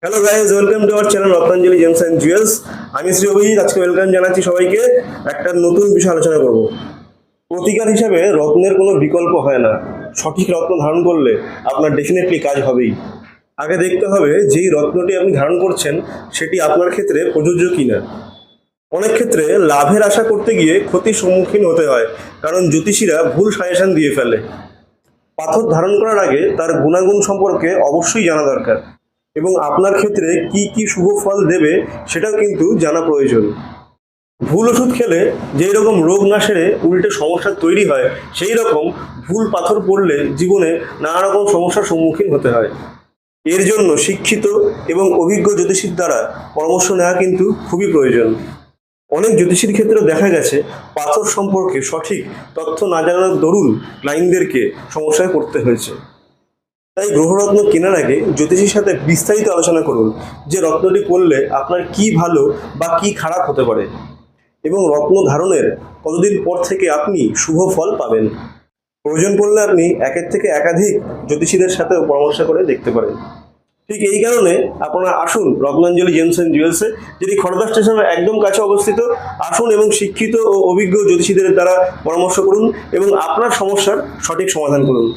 Hello guys, welcome to our channel Ratnanjali gems and jewels. আমি শ্রী অভিজিৎ। আজকে welcome জানাচ্ছি সবাইকে। একটা নতুন বিষয় আলোচনা করব। প্রতিকার হিসাবে রত্নের কোনো বিকল্প হয় না। সঠিক রত্ন ধারণ করলে আপনার ডেফিনেটলি কাজ হবেই। আগে দেখতে হবে যেই রত্নটি আপনি ধারণ করছেন সেটি আপনার ক্ষেত্রে প্রযোজ্য কিনা। অনেক ক্ষেত্রে লাভের আশা করতে গিয়ে ক্ষতির সম্মুখীন হতে হয়, কারণ জ্যোতিষীরা ভুল সাজেশন দিয়ে ফেলে। পাথর ধারণ করার আগে তার গুণাগুণ সম্পর্কে অবশ্যই জানা দরকার, এবং আপনার ক্ষেত্রে কি কি শুভ ফল দেবে সেটাও কিন্তু জানা প্রয়োজন। ভুল ওষুধ খেলে যেই রকম রোগ না সেরে উল্টে সমস্যা তৈরি হয়, সেই রকম ভুল পাথর পড়লে জীবনে নানা রকম সমস্যার সম্মুখীন হতে হয়। এর জন্য শিক্ষিত এবং অভিজ্ঞ জ্যোতিষীর দ্বারা পরামর্শ নেওয়া কিন্তু খুবই প্রয়োজন। অনেক জ্যোতিষীর ক্ষেত্রে দেখা গেছে পাথর সম্পর্কে সঠিক তথ্য না জানার দরুন ক্লায়েন্টদেরকে সমস্যায় পড়তে হয়েছে। তাই গ্রহরত্ন কেনার আগে জ্যোতিষীর সাথে বিস্তারিত আলোচনা করুন যে রত্নটি পরলে আপনার কি ভালো বা কি খারাপ হতে পারে, এবং রত্ন ধারণের কতদিন পর থেকে আপনি শুভ ফল পাবেন। প্রয়োজন পড়লে আপনি একের থেকে একাধিক জ্যোতিষীদের সাথেও পরামর্শ করে দেখতে পারেন। ঠিক এই কারণে আপনারা আসুন রত্নাঞ্জলি জেমস অ্যান্ড জুয়েলসে, যেটি খড়দা স্টেশনের একদম কাছে অবস্থিত। আসুন এবং শিক্ষিত ও অভিজ্ঞ জ্যোতিষীদের দ্বারা পরামর্শ করুন এবং আপনার সমস্যার সঠিক সমাধান করুন।